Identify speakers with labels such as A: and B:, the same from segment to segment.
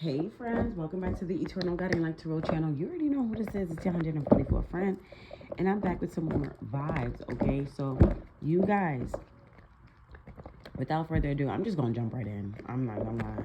A: Hey friends, welcome back to the Eternal Guiding Light Tarot channel. You already know who this is. It's your 144 friend. And I'm back with some more vibes, okay? So, you guys, without further ado, I'm just going to jump right in. I'm not going to lie.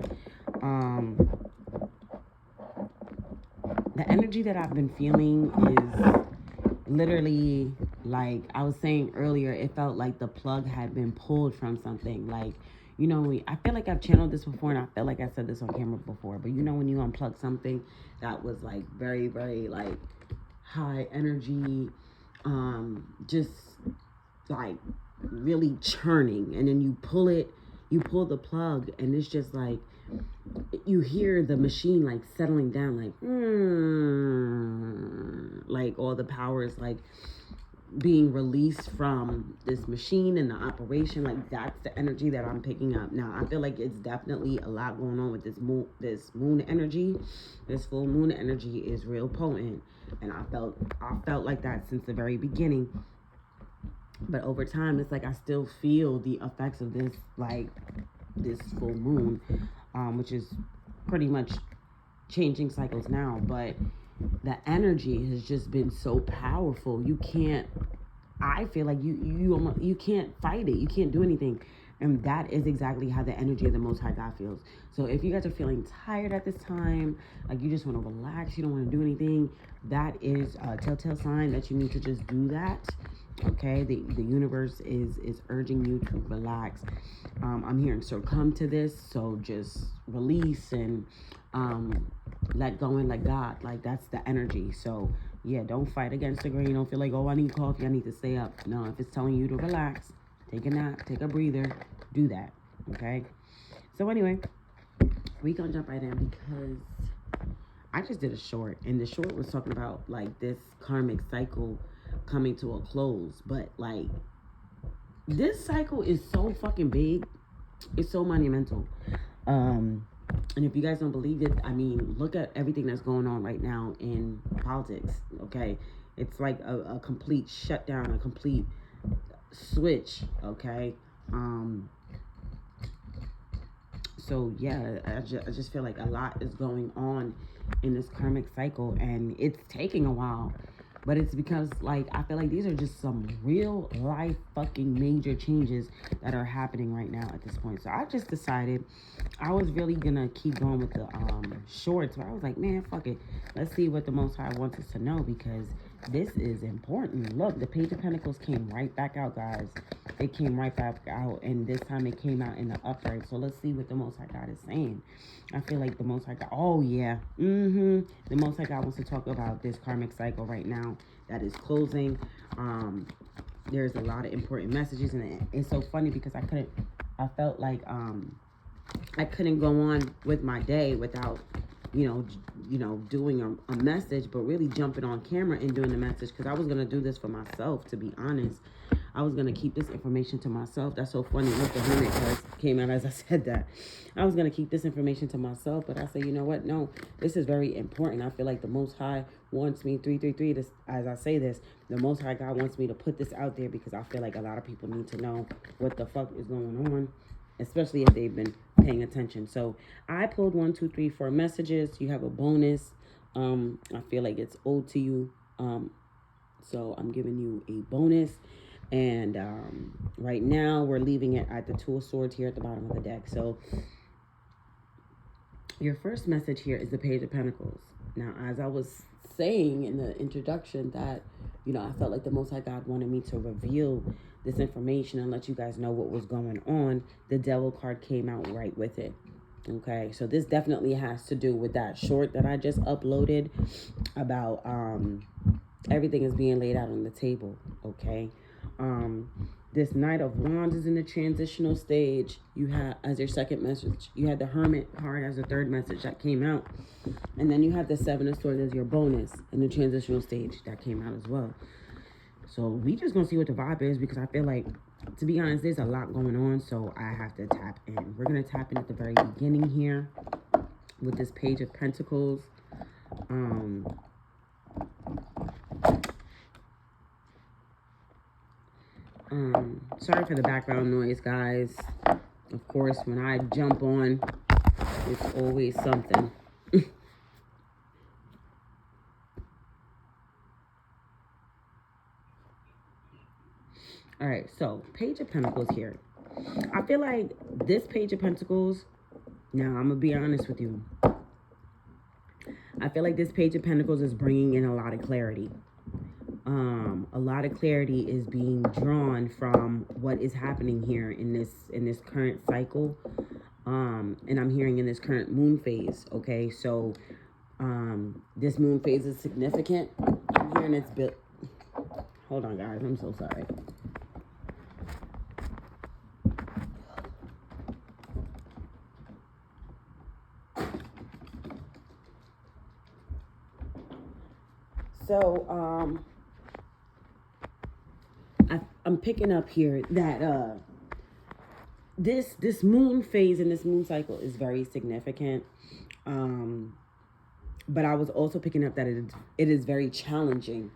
A: The energy that I've been feeling is literally, like I was saying earlier, it felt like the plug had been pulled from something. Like, you know, I feel like I've channeled this before, and I feel like I said this on camera before, but you know when you unplug something that was like very, very like high energy, just like really churning, and then you pull the plug, and it's just like you hear the machine like settling down, like all the power is like being released from this machine and the operation. Like, that's the energy that I'm picking up. Now I feel like it's definitely a lot going on with this moon energy. This full moon energy is real potent, and I felt like that since the very beginning. But over time, it's like I still feel the effects of this, like this full moon, which is pretty much changing cycles now. But the energy has just been so powerful. I feel like you can't fight it. You can't do anything. And that is exactly how the energy of the Most High God feels. So if you guys are feeling tired at this time, like you just want to relax, you don't want to do anything, that is a telltale sign that you need to just do that. Okay, the universe is urging you to relax. I'm hearing succumb to this, so just release and let go and let God. Like, that's the energy. So yeah, don't fight against the grain. Don't feel like, oh, I need coffee, I need to stay up. No, if it's telling you to relax, take a nap, take a breather, do that. Okay, so anyway, we gonna jump right in because I just did a short, and the short was talking about like this karmic cycle coming to a close. But like, this cycle is so fucking big, it's so monumental. And if you guys don't believe it, I mean, look at everything that's going on right now in politics. Okay, it's like a complete shutdown, a complete switch. Okay, so yeah, I just feel like a lot is going on in this karmic cycle, and it's taking a while. But it's because, like, I feel like these are just some real life fucking major changes that are happening right now at this point. So I just decided I was really gonna keep going with the shorts. But I was like, man, fuck it. Let's see what the Most High wants us to know, because this is important. Look, the Page of Pentacles came right back out, guys. It came right back out, and this time it came out in the upright. So let's see what the Most High God is saying. I feel like the Most High God, oh yeah, the Most High God wants to talk about this karmic cycle right now that is closing. There's a lot of important messages, and it's so funny because I felt like I couldn't go on with my day without doing a message, but really jumping on camera and doing the message, because I was gonna do this for myself, to be honest. I was gonna keep this information to myself. That's so funny. Look, the hermit card came out as I said that. I was gonna keep this information to myself, but I said, you know what? No, this is very important. I feel like the Most High wants me, 333, this, as I say this, the Most High God wants me to put this out there, because I feel like a lot of people need to know what the fuck is going on, especially if they've been paying attention. So I pulled 1, 2, 3, 4 messages. You have a bonus. I feel like it's owed to you. So I'm giving you a bonus. And right now we're leaving it at the Two of Swords here at the bottom of the deck. So your first message here is the Page of Pentacles. Now, as I was saying in the introduction, that I felt like the Most High God wanted me to reveal this information and let you guys know what was going on. The Devil card came out right with it. Okay, so this definitely has to do with that short that I just uploaded about everything is being laid out on the table. Okay, this Knight of Wands is in the transitional stage. You have, as your second message, you had the Hermit card as the third message that came out, and then you have the Seven of Swords as your bonus in the transitional stage that came out as well. So we just gonna see what the vibe is, because I feel like, to be honest, there's a lot going on, so I have to tap in. We're gonna tap in at the very beginning here with this Page of Pentacles. Sorry for the background noise, guys. Of course, when I jump on, it's always something. All right, so Page of Pentacles here. I feel like this Page of Pentacles, now I'm going to be honest with you. I feel like this Page of Pentacles is bringing in a lot of clarity. A lot of clarity is being drawn from what is happening here in this current cycle. And I'm hearing in this current moon phase. Okay, so this moon phase is significant. I'm hearing it's built. Hold on, guys. I'm so sorry. So, I'm picking up here that this moon phase and this moon cycle is very significant. But I was also picking up that it is very challenging.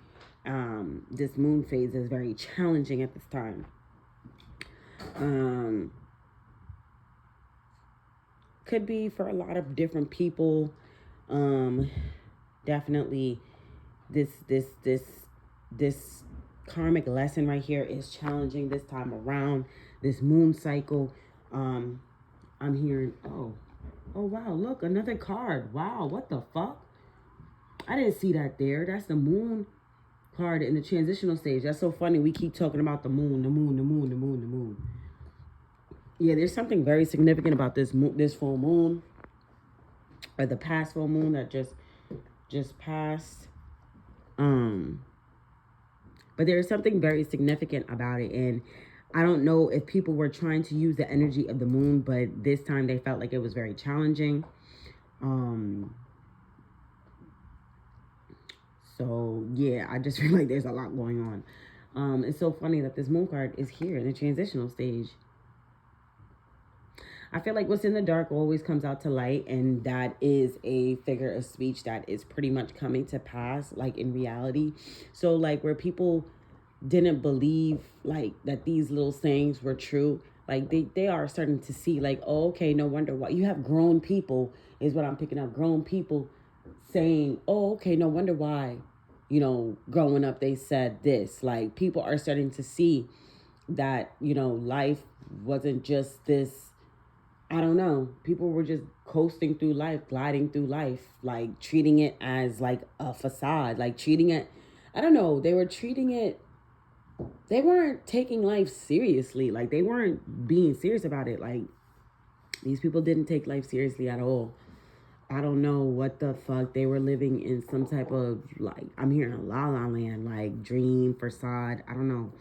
A: This moon phase is very challenging at this time. Could be for a lot of different people. Definitely this karmic lesson right here is challenging this time around. This moon cycle. I'm hearing, oh wow, look, another card. Wow, what the fuck? I didn't see that there. That's the moon card in the transitional stage. That's so funny. We keep talking about the moon, the moon, the moon, the moon, the moon. Yeah, there's something very significant about this full moon, or the past full moon that just passed. But there's something very significant about it, and I don't know if people were trying to use the energy of the moon, but this time they felt like it was very challenging. So yeah, I just feel like there's a lot going on. It's so funny that this moon card is here in the transitional stage. I feel like what's in the dark always comes out to light, and that is a figure of speech that is pretty much coming to pass, like in reality. So like where people didn't believe like that these little sayings were true, like they are starting to see like, oh, okay, no wonder why. You have grown people is what I'm picking up. Grown people saying, oh, okay, no wonder why, you know, growing up they said this. Like people are starting to see that, you know, life wasn't just this, I don't know. People were just coasting through life, gliding through life, like treating it as like a facade, like treating it, I don't know, they were treating it, they weren't taking life seriously. Like they weren't being serious about it. Like these people didn't take life seriously at all. I don't know what the fuck. They were living in some type of, like, I'm hearing La La Land, like dream, facade. I don't know.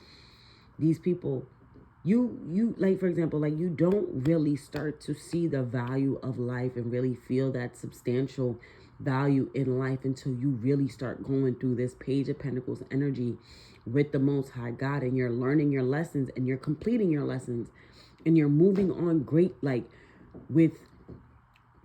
A: These people, you like, for example, like you don't really start to see the value of life and really feel that substantial value in life until you really start going through this Page of Pentacles energy with the Most High God, and you're learning your lessons and you're completing your lessons and you're moving on great, like with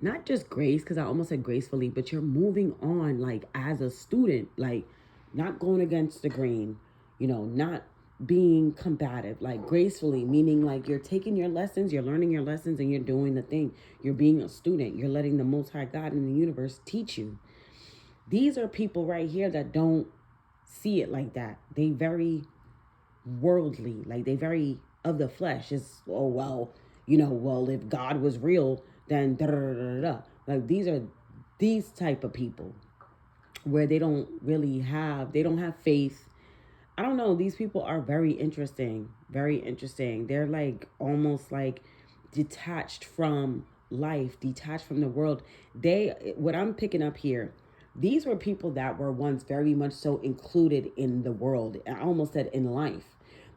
A: not just grace, because I almost said gracefully, but you're moving on like as a student, like not going against the grain, you know, not being combative, like gracefully, meaning like you're taking your lessons, you're learning your lessons, and you're doing the thing. You're being a student. You're letting the Most High God in the universe teach you. These are people right here that don't see it like that. They very worldly, like they very of the flesh. It's, oh, well, you know, well, if God was real, then da da da da da. Like these are these type of people where they don't have faith. I don't know. These people are very interesting. Very interesting. They're like almost like detached from life, detached from the world. What I'm picking up here, these were people that were once very much so included in the world. I almost said in life.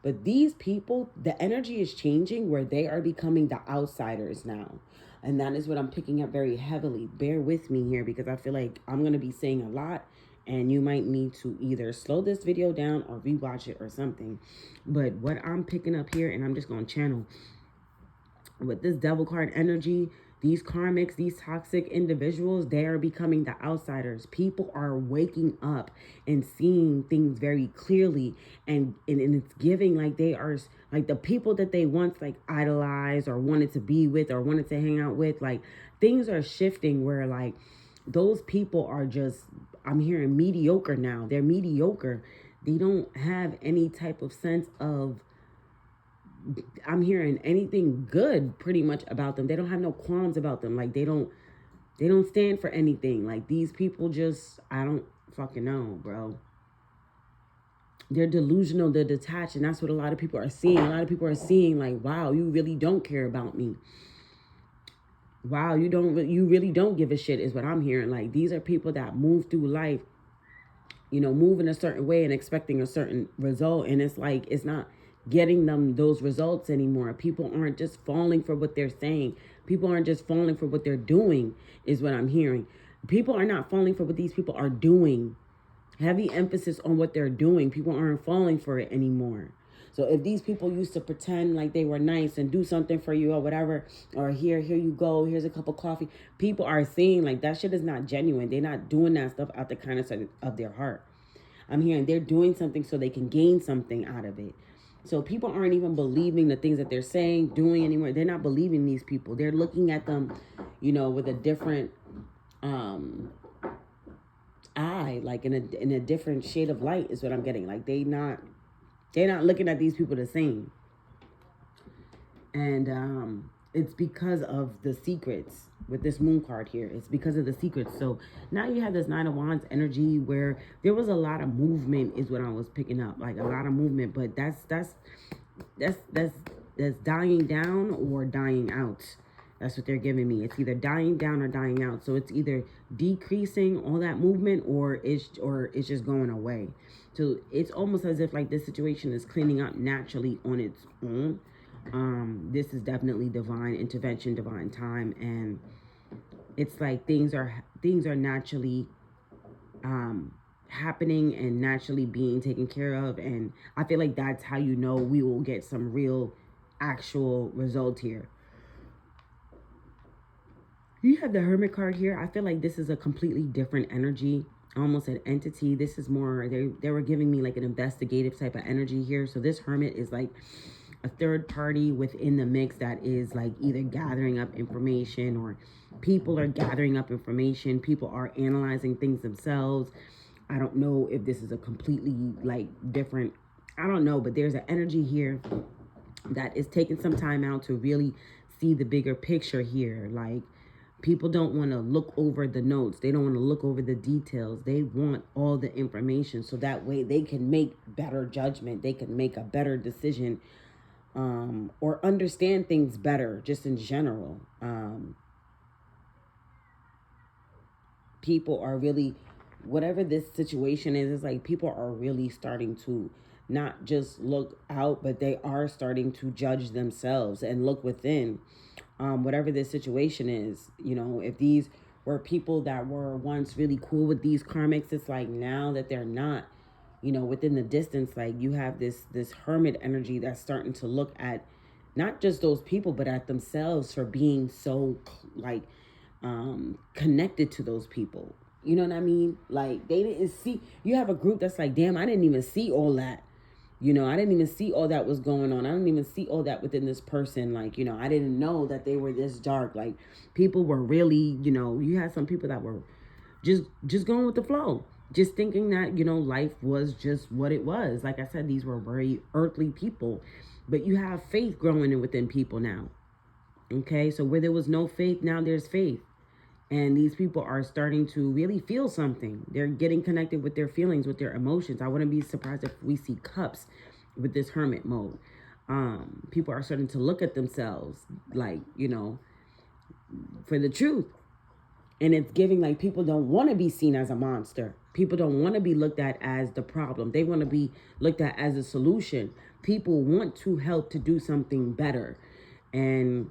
A: But these people, the energy is changing where they are becoming the outsiders now. And that is what I'm picking up very heavily. Bear with me here because I feel like I'm going to be saying a lot. And you might need to either slow this video down or rewatch it or something. But what I'm picking up here, and I'm just going to channel with this devil card energy, these karmics, these toxic individuals, they are becoming the outsiders. People are waking up and seeing things very clearly. And it's giving like they are like the people that they once like idolized or wanted to be with or wanted to hang out with. Like things are shifting where like those people are just, I'm hearing mediocre now. They're mediocre. They don't have any type of sense of, I'm hearing anything good pretty much about them. They don't have no qualms about them. Like they don't stand for anything. Like these people just, I don't fucking know, bro. They're delusional, they're detached, and that's what a lot of people are seeing. A lot of people are seeing like, wow, you really don't care about me. Wow, you really don't give a shit is what I'm hearing. Like these are people that move through life, move in a certain way and expecting a certain result, and it's like it's not getting them those results anymore. People aren't just falling for what they're saying. People aren't just falling for what they're doing is what I'm hearing. People are not falling for what these people are doing. Heavy emphasis on what they're doing. People aren't falling for it anymore. So if these people used to pretend like they were nice and do something for you or whatever, or here you go, here's a cup of coffee, people are seeing like that shit is not genuine. They're not doing that stuff out the kindness of their heart. I'm hearing they're doing something so they can gain something out of it. So people aren't even believing the things that they're saying, doing anymore. They're not believing these people. They're looking at them, with a different eye, like in a different shade of light is what I'm getting. Like they're not looking at these people the same. And it's because of the secrets with this moon card here. It's because of the secrets. So now you have this Nine of Wands energy where there was a lot of movement is what I was picking up. Like a lot of movement, but that's dying down or dying out. That's what they're giving me. It's either dying down or dying out. So it's either decreasing all that movement or it's just going away. So it's almost as if like this situation is cleaning up naturally on its own. This is definitely divine intervention, divine time, and it's like things are naturally happening and naturally being taken care of. And I feel like that's how we will get some real actual result here. You have the Hermit card here. I feel like this is a completely different energy, almost an entity. This is more, they were giving me like an investigative type of energy here. So this Hermit is like a third party within the mix that is like either gathering up information, or people are gathering up information. People are analyzing things themselves. I don't know if this is a completely like different, I don't know, but there's an energy here that is taking some time out to really see the bigger picture here. Like people don't want to look over the notes. They don't want to look over the details. They want all the information so that way they can make better judgment. They can make a better decision, or understand things better just in general. People are really, whatever this situation is, it's like people are really starting to not just look out, but they are starting to judge themselves and look within. Whatever this situation is, if these were people that were once really cool with these karmics, it's like now that they're not, within the distance, like you have this Hermit energy that's starting to look at not just those people, but at themselves for being so like connected to those people. You know what I mean? Like they didn't see, you have a group that's like, damn, I didn't even see all that. I didn't even see all that was going on. I didn't even see all that within this person. Like, I didn't know that they were this dark. Like people were really, you had some people that were just going with the flow. Just thinking that, life was just what it was. Like I said, these were very earthly people, but you have faith growing within people now. Okay. So where there was no faith, now there's faith. And these people are starting to really feel something. They're getting connected with their feelings, with their emotions. I wouldn't be surprised if we see cups with this Hermit mode. People are starting to look at themselves like, for the truth. And it's giving like people don't want to be seen as a monster. People don't want to be looked at as the problem. They want to be looked at as a solution. People want to help to do something better. And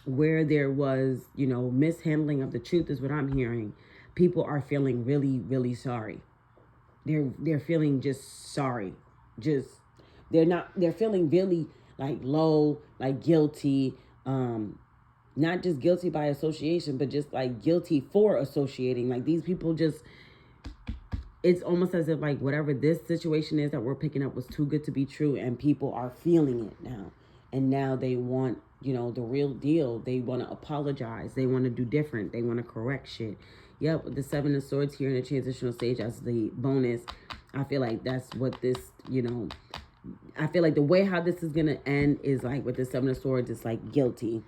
A: where there was, mishandling of the truth is what I'm hearing. People are feeling really, really sorry. They're feeling just sorry. They're feeling really like low, like guilty, not just guilty by association, but just like guilty for associating. Like these people just, it's almost as if like whatever this situation is that we're picking up was too good to be true, and people are feeling it now. and now they want, you know, the real deal. They want to apologize. They want to do different. They want to correct shit. Yep, with the Seven of Swords here in the transitional stage as the bonus, I feel like that's what this, you know, I feel like the way how this is going to end is like with the Seven of Swords, it's like guilty.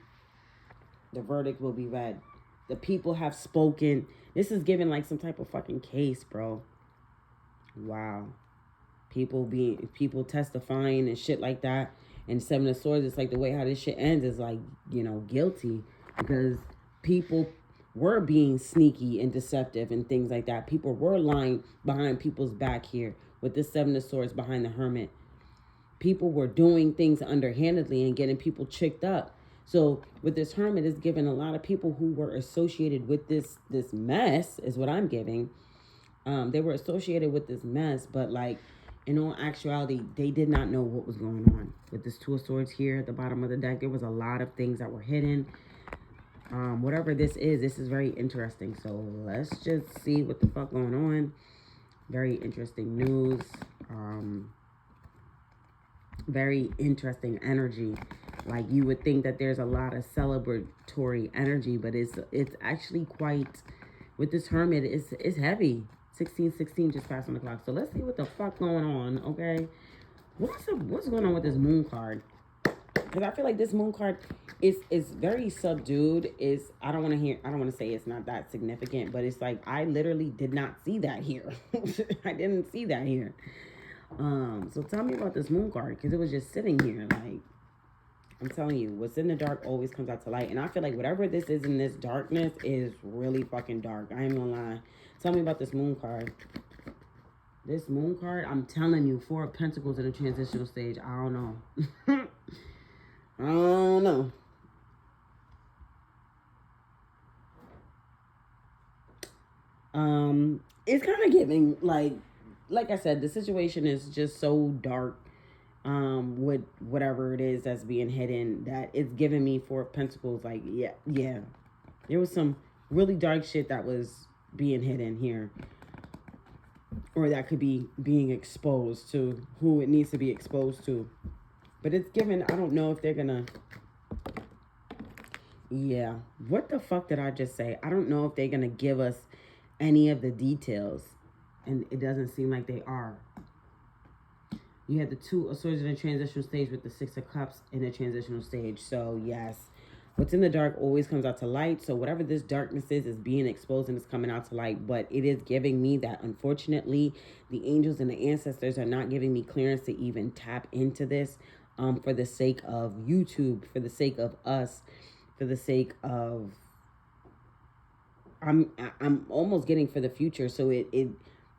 A: The verdict will be read. The people have spoken. This is given like some type of fucking case, bro. Wow. People testifying and shit like that. And Seven of Swords, it's like the way how this shit ends is like, you know, guilty. Because people were being sneaky and deceptive and things like that. People were lying behind people's back here with this Seven of Swords behind the Hermit. People were doing things underhandedly and getting people tricked up. So with this Hermit, it's giving a lot of people who were associated with this mess, is what I'm giving. They were associated with this mess, but like in all actuality, they did not know what was going on. With this Two of Swords here at the bottom of the deck, there was a lot of things that were hidden. Whatever this is very interesting. So let's just see what the fuck going on. Very interesting news. Very interesting energy. Like you would think that there's a lot of celebratory energy, but it's actually quite, with this Hermit, it's heavy. 16:16 just passed on the clock. So let's see what the fuck going on, okay? What's going on with this Moon card? Because I feel like this Moon card is very subdued. I don't want to say it's not that significant, but it's like I literally did not see that here. I didn't see that here. So tell me about this Moon card, because it was just sitting here. Like, I'm telling you, what's in the dark always comes out to light. And I feel like whatever this is in this darkness is really fucking dark. I ain't gonna lie. Tell me about this Moon card. This Moon card, I'm telling you, Four of Pentacles in a transitional stage. I don't know. I don't know. It's kind of giving, like I said, the situation is just so dark. With whatever it is that's being hidden, that it's giving me Four of Pentacles. Like, yeah. There was some really dark shit that was being hidden here. Or that could be being exposed to who it needs to be exposed to. But it's given, I don't know if they're gonna... Yeah. What the fuck did I just say? I don't know if they're gonna give us any of the details. And it doesn't seem like they are. You had the Two of Swords in a transitional stage with the Six of Cups in a transitional stage. So, yes. What's in the dark always comes out to light. So, whatever this darkness is being exposed and it's coming out to light. But it is giving me that, unfortunately, the angels and the ancestors are not giving me clearance to even tap into this. For the sake of YouTube, for the sake of us, for the sake of... I'm almost getting for the future. So, it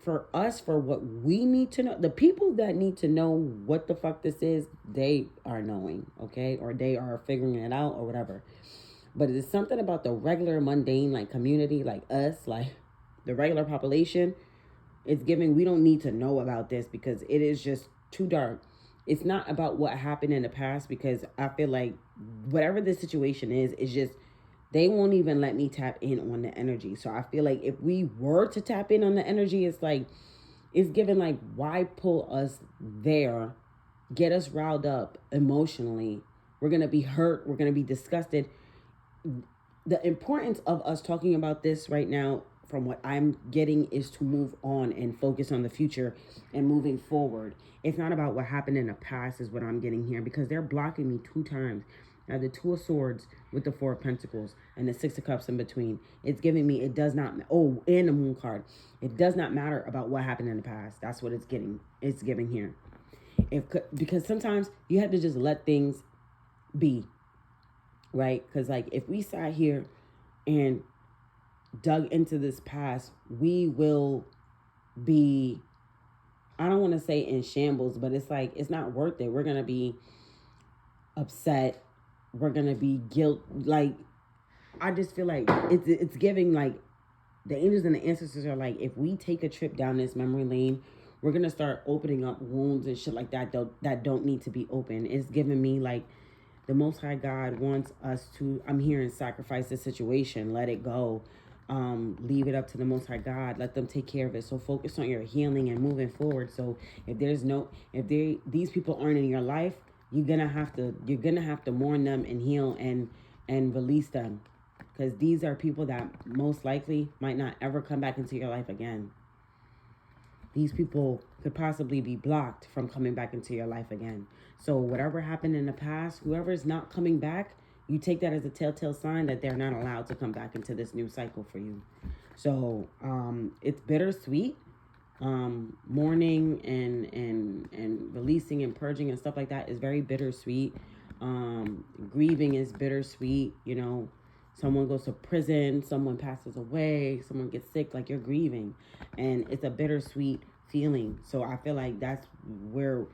A: for us, for what we need to know, the people that need to know what the fuck this is, they are knowing, okay? Or they are figuring it out or whatever. But it's something about the regular mundane, like community, like us, like the regular population. It's giving, we don't need to know about this because it is just too dark. It's not about what happened in the past, because I feel like whatever the situation is just, they won't even let me tap in on the energy. So I feel like if we were to tap in on the energy, it's like, it's given like, why pull us there, get us riled up emotionally? We're going to be hurt. We're going to be disgusted. The importance of us talking about this right now, from what I'm getting, is to move on and focus on the future and moving forward. It's not about what happened in the past, is what I'm getting here, because they're blocking me 2 times. Now, the Two of Swords with the Four of Pentacles and the Six of Cups in between. It's giving me, it does not, oh, and the Moon card. It does not matter about what happened in the past. That's what it's getting. It's giving here. Because sometimes you have to just let things be, right? Because like if we sat here and dug into this past, we will be, I don't want to say in shambles, but it's like, it's not worth it. We're going to be upset. We're going to be guilt. Like, I just feel like it's giving, like, the angels and the ancestors are like, if we take a trip down this memory lane, we're going to start opening up wounds and shit like that that don't need to be open. It's giving me, like, the Most High God wants us to, I'm hearing, sacrifice the situation. Let it go. Leave it up to the Most High God. Let them take care of it. So focus on your healing and moving forward. So if these people aren't in your life, you're gonna have to mourn them and heal and release them, because these are people that most likely might not ever come back into your life again. These people could possibly be blocked from coming back into your life again. So whatever happened in the past, whoever is not coming back, you take that as a telltale sign that they're not allowed to come back into this new cycle for you. So it's bittersweet. Mourning and releasing and purging and stuff like that is very bittersweet. Grieving is bittersweet. You know, someone goes to prison, someone passes away, someone gets sick, like you're grieving, and it's a bittersweet feeling. So I feel like that's where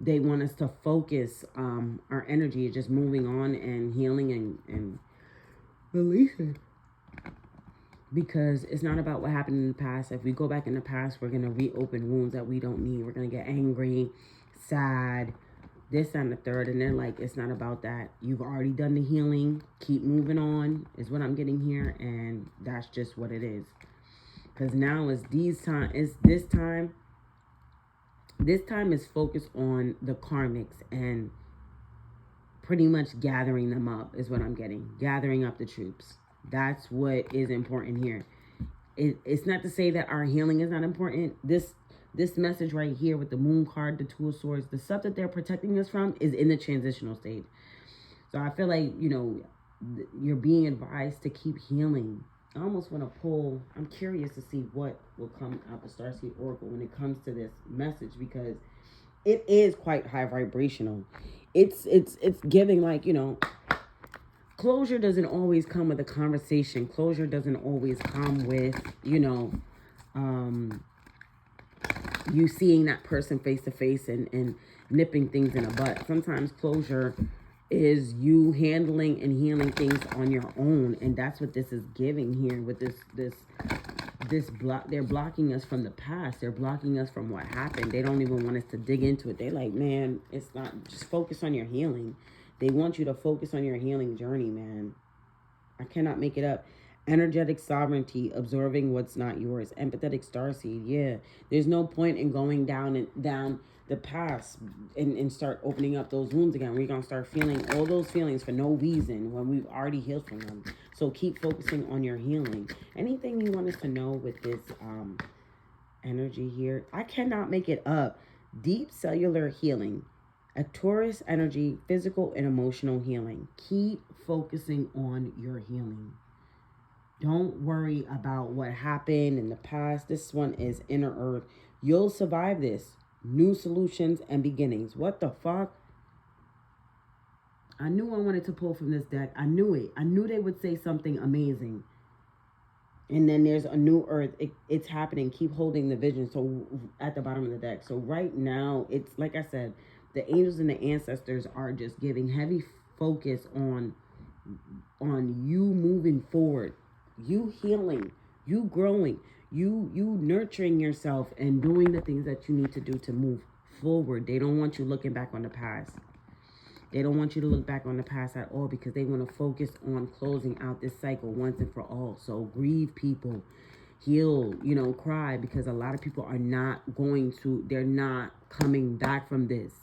A: they want us to focus our energy, just moving on and healing and releasing. Because it's not about what happened in the past. If we go back in the past, we're going to reopen wounds that we don't need. We're going to get angry, sad, this and the third. And then, like, it's not about that. You've already done the healing. Keep moving on is what I'm getting here. And that's just what it is. Because now this time is focused on the karmics and pretty much gathering them up is what I'm getting. Gathering up the troops. That's what is important here. It's not to say that our healing is not important. This message right here with the moon card, the two of swords, the stuff that they're protecting us from is in the transitional stage. So I feel like, you know, you're being advised to keep healing. I almost want to pull, I'm curious to see what will come out the Starseed Oracle when it comes to this message, because it is quite high vibrational. It's giving, like, you know, closure doesn't always come with a conversation. Closure doesn't always come with, you know, you seeing that person face to face and nipping things in the butt. Sometimes closure is you handling and healing things on your own. And that's what this is giving here with this block. They're blocking us from the past. They're blocking us from what happened. They don't even want us to dig into it. They're like, man, it's not, just focus on your healing. They want you to focus on your healing journey, man. I cannot make it up. Energetic sovereignty, absorbing what's not yours. Empathetic starseed, yeah. There's no point in going down the past and start opening up those wounds again. We're going to start feeling all those feelings for no reason when we've already healed from them. So keep focusing on your healing. Anything you want us to know with this energy here? I cannot make it up. Deep cellular healing. A Taurus energy, physical and emotional healing. Keep focusing on your healing. Don't worry about what happened in the past. This one is inner earth. You'll survive this. New solutions and beginnings. What the fuck? I knew I wanted to pull from this deck. I knew it. I knew they would say something amazing. And then there's a new earth. It's happening. Keep holding the vision. So at the bottom of the deck. So right now, it's like I said, the angels and the ancestors are just giving heavy focus on you moving forward, you healing, you growing, you nurturing yourself and doing the things that you need to do to move forward. They don't want you looking back on the past. They don't want you to look back on the past at all, because they want to focus on closing out this cycle once and for all. So grieve, people. Heal, you know, cry, because a lot of people are they're not coming back from this.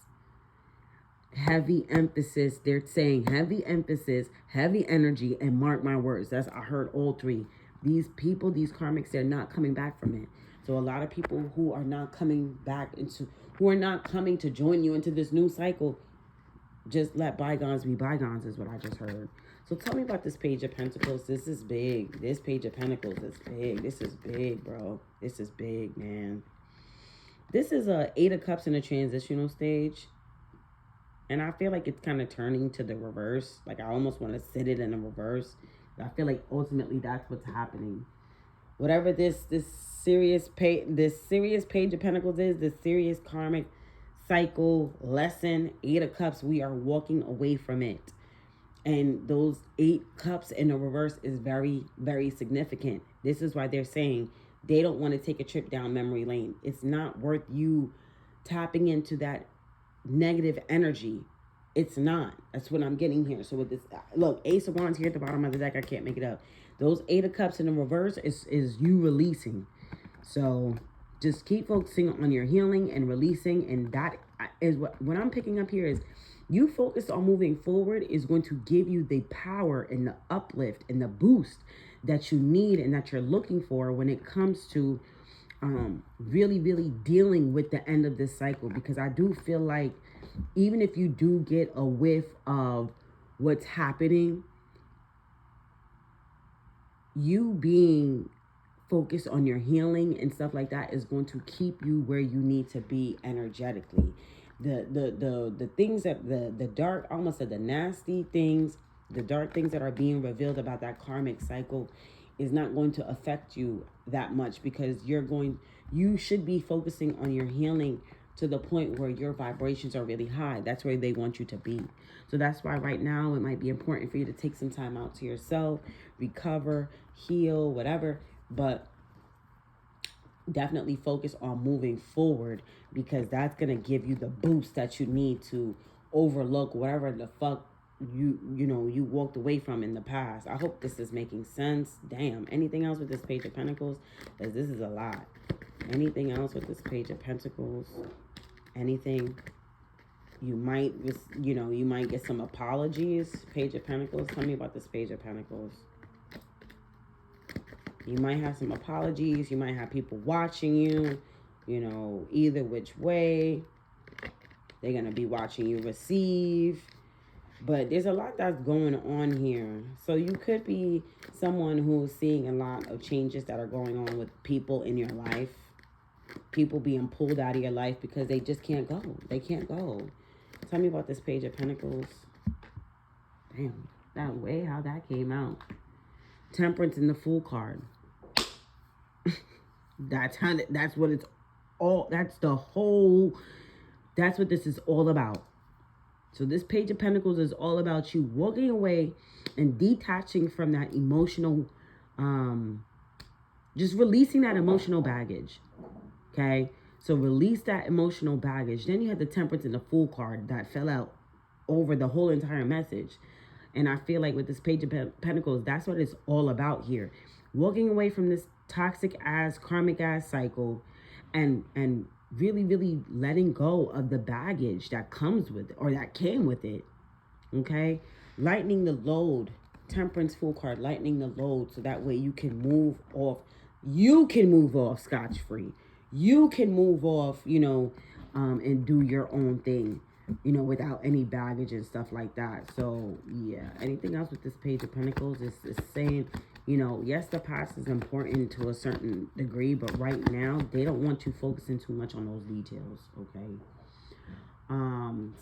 A: Heavy emphasis. They're saying heavy emphasis, heavy energy, and mark my words. I heard all three. These people, these karmics, they're not coming back from it. So a lot of people who are not coming to join you into this new cycle, just let bygones be bygones is what I just heard. So tell me about this Page of Pentacles. This is big. This Page of Pentacles is big. This is big, bro. This is big, man. This is a 8 of Cups in a transitional stage. And I feel like it's kind of turning to the reverse. Like, I almost want to sit it in the reverse. I feel like ultimately that's what's happening. Whatever this serious Page of Pentacles is, this serious karmic cycle lesson, 8 of Cups, we are walking away from it. And those 8 cups in the reverse is very, very significant. This is why they're saying they don't want to take a trip down memory lane. It's not worth you tapping into that negative energy. It's not. That's what I'm getting here. So with this, look, Ace of Wands here at the bottom of the deck, I can't make it up. Those 8 of Cups in the reverse is you releasing. So just keep focusing on your healing and releasing, and that is what I'm picking up here is you focus on moving forward is going to give you the power and the uplift and the boost that you need and that you're looking for when it comes to really dealing with the end of this cycle. Because I do feel like even if you do get a whiff of what's happening, you being focused on your healing and stuff like that is going to keep you where you need to be energetically. The things that the dark, I almost said the nasty things, the dark things that are being revealed about that karmic cycle is not going to affect you that much, because you should be focusing on your healing to the point where your vibrations are really high. That's where they want you to be. So that's why right now it might be important for you to take some time out to yourself, recover, heal, whatever, but definitely focus on moving forward, because that's going to give you the boost that you need to overlook whatever the fuck you walked away from in the past. I hope this is making sense. Damn. Anything else with this Page of Pentacles? Because this is a lot. Anything else with this Page of Pentacles? Anything? You might get some apologies. Page of Pentacles. Tell me about this Page of Pentacles. You might have some apologies. You might have people watching you, either which way. They're going to be watching you receive. But there's a lot that's going on here. So you could be someone who's seeing a lot of changes that are going on with people in your life. People being pulled out of your life because they just can't go. They can't go. Tell me about this Page of Pentacles. Damn, that way how that came out. Temperance in the Fool card. That's what it's all, that's what this is all about. So this Page of Pentacles is all about you walking away and detaching from that emotional, just releasing that emotional baggage. Okay? So release that emotional baggage. Then you had the Temperance in the Fool card that fell out over the whole entire message. And I feel like with this Page of Pentacles, that's what it's all about here. Walking away from this toxic ass, karmic ass cycle and really letting go of the baggage that comes with it, or that came with it. Okay? Lightening the load. Temperance Fool card, lightening the load, so that way you can move off. You can move off scotch-free. You can move off, and do your own thing, without any baggage and stuff like that. So, yeah. Anything else with this Page of Pentacles is saying, yes, the past is important to a certain degree, but right now, they don't want you focusing too much on those details, okay?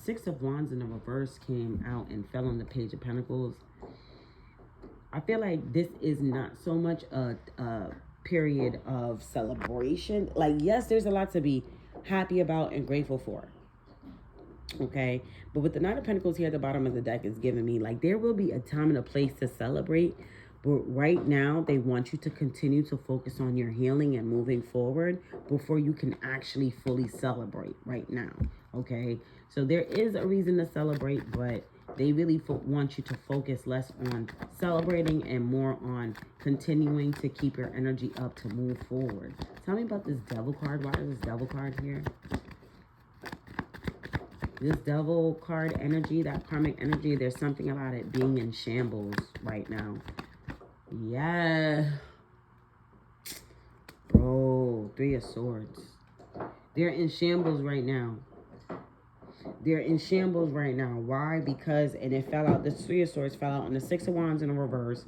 A: Six of Wands in the reverse came out and fell on the Page of Pentacles. I feel like this is not so much a period of celebration. Like, yes, there's a lot to be happy about and grateful for. Okay, but with the Knight of Pentacles here at the bottom of the deck is giving me like there will be a time and a place to celebrate, but right now they want you to continue to focus on your healing and moving forward before you can actually fully celebrate right now. Okay, so there is a reason to celebrate, but they really want you to focus less on celebrating and more on continuing to keep your energy up to move forward. Tell me about this Devil card. Why is this Devil card here? This Devil card energy, that karmic energy, there's something about it being in shambles right now. Yeah. Bro, Three of Swords. They're in shambles right now. They're in shambles right now. Why? Because, and it fell out, the Three of Swords fell out on the Six of Wands in the reverse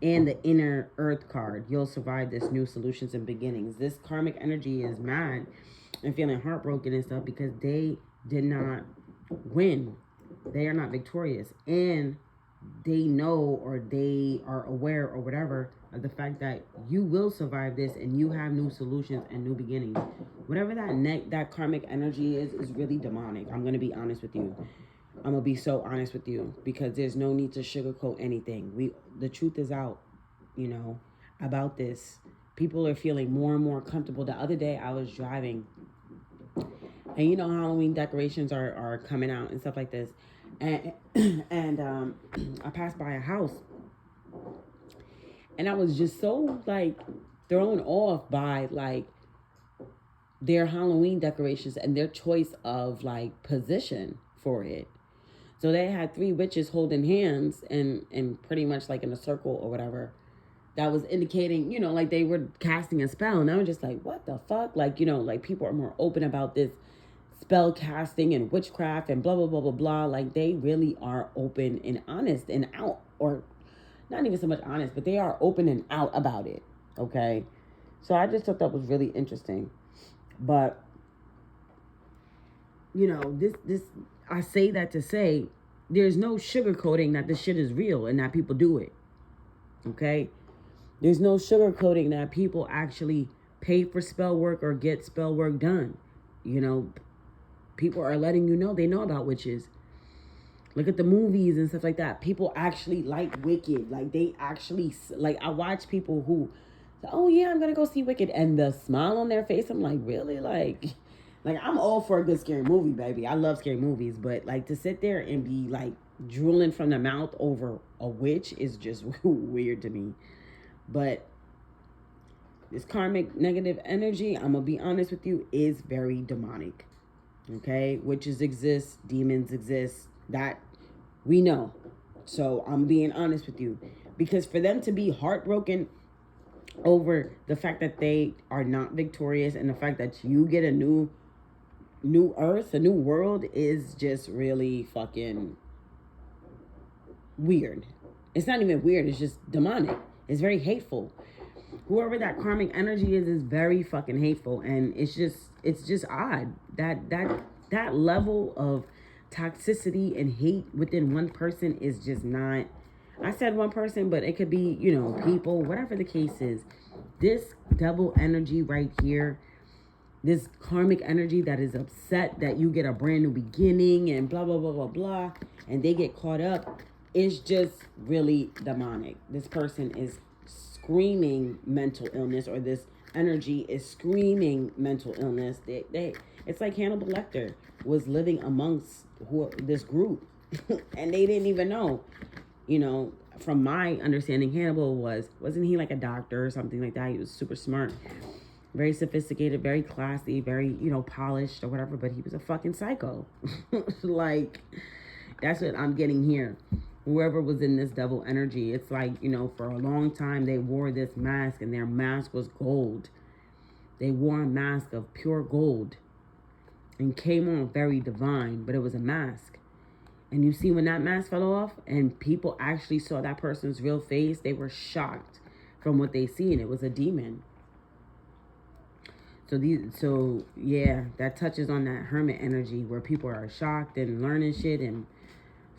A: and the Inner Earth card. You'll survive this, new solutions and beginnings. This karmic energy is mad and feeling heartbroken and stuff because they did not win. They are not victorious. And they know, or they are aware or whatever of the fact that you will survive this and you have new solutions and new beginnings. Whatever that karmic energy is really demonic. I'm going to be honest with you. I'm going to be so honest with you because there's no need to sugarcoat anything. The truth is out, about this. People are feeling more and more comfortable. The other day I was driving and Halloween decorations are coming out and stuff like this. And I passed by a house and I was just so like thrown off by like their Halloween decorations and their choice of like position for it. So they had three witches holding hands and pretty much like in a circle or whatever. That was indicating, you know, like they were casting a spell. And I was just like, what the fuck? Like, you know, like people are more open about this spell casting and witchcraft and blah, blah, blah, blah, blah. Like they really are open and honest and out, or not even so much honest, but they are open and out about it. Okay. So I just thought that was really interesting. But, you know, this, I say that to say there's no sugarcoating that this shit is real and that people do it. Okay. There's no sugarcoating that people actually pay for spell work or get spell work done. You know, people are letting you know they know about witches. Look at the movies and stuff like that. People actually like Wicked. Like they actually, like I watch people who, oh yeah, I'm gonna go see Wicked, and the smile on their face, I'm like, really? Like I'm all for a good scary movie, baby. I love scary movies, but like to sit there and be like drooling from the mouth over a witch is just weird to me. But this karmic negative energy, I'm gonna be honest with you, is very demonic. Okay, witches exist, demons exist, that we know. So I'm being honest with you, because for them to be heartbroken over the fact that they are not victorious and the fact that you get a new earth, a new world, is just really fucking weird. It's not even weird, it's just demonic. It's very hateful. Whoever that karmic energy is very fucking hateful, and it's just odd that level of toxicity and hate within one person is just not. I said one person, but it could be, you know, people, whatever the case is. This double energy right here, this karmic energy that is upset that you get a brand new beginning and blah blah blah blah blah, and they get caught up, is just really demonic. This person is screaming mental illness, or this energy is screaming mental illness. It's like Hannibal Lecter was living amongst this group and they didn't even know. You know, from my understanding, Hannibal wasn't he like a doctor or something like that? He was super smart, very sophisticated, very classy, very, you know, polished or whatever, but he was a fucking psycho. Like, that's what I'm getting here. Whoever was in this double energy, it's like, you know, for a long time they wore this mask, and their mask was gold. They wore a mask of pure gold and came on very divine, but it was a mask. And you see, when that mask fell off and people actually saw that person's real face, they were shocked from what they seen. It was a demon. So yeah, that touches on that hermit energy where people are shocked and learning shit and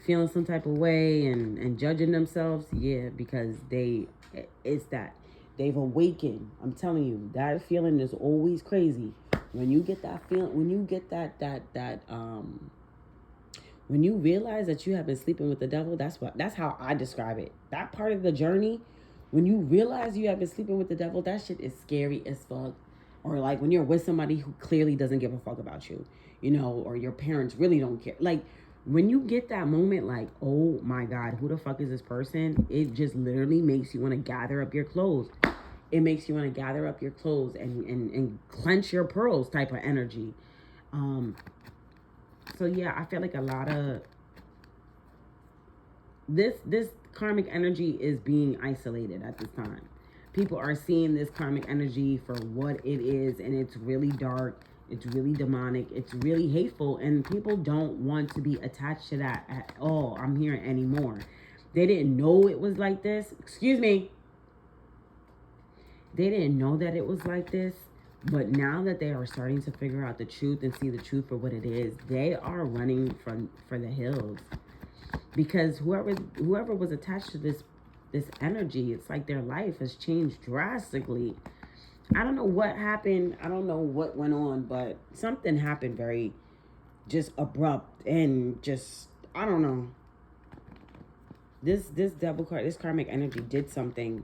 A: feeling some type of way and judging themselves. Yeah, because it's that they've awakened. I'm telling you, that feeling is always crazy. When you get that feeling, when you get when you realize that you have been sleeping with the devil, that's how I describe it. That part of the journey, when you realize you have been sleeping with the devil, that shit is scary as fuck. Or like when you're with somebody who clearly doesn't give a fuck about you, you know, or your parents really don't care. Like, when you get that moment, like, oh my God, who the fuck is this person? It just literally makes you want to gather up your clothes. It makes you want to gather up your clothes and clench your pearls type of energy. So yeah, I feel like a lot of this karmic energy is being isolated at this time. People are seeing this karmic energy for what it is, and it's really dark. It's really demonic. It's really hateful, and people don't want to be attached to that at all. I'm hearing anymore. They didn't know it was like this. Excuse me. They didn't know that it was like this, but now that they are starting to figure out the truth and see the truth for what it is, they are running for the hills, because whoever was attached to this energy, it's like their life has changed drastically. I don't know what happened. I don't know what went on, but something happened very just abrupt and just, I don't know. This karmic energy did something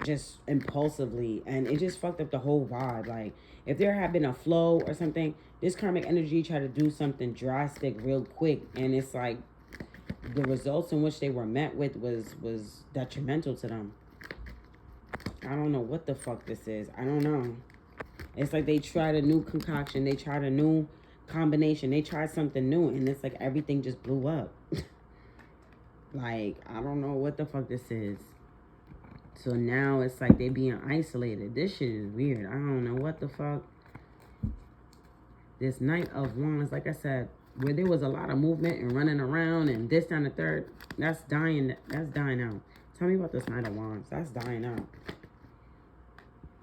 A: just impulsively, and it just fucked up the whole vibe. Like, if there had been a flow or something, this karmic energy tried to do something drastic real quick, and it's like the results in which they were met with was detrimental to them. I don't know what the fuck this is. I don't know. It's like they tried a new concoction. They tried a new combination. They tried something new, and it's like everything just blew up. Like, I don't know what the fuck this is. So now it's like they being isolated. This shit is weird. I don't know what the fuck. This Knight of Wands, like I said, where there was a lot of movement and running around and this, down, the third, that's dying. That's dying out. Tell me about this Knight of Wands. That's dying out.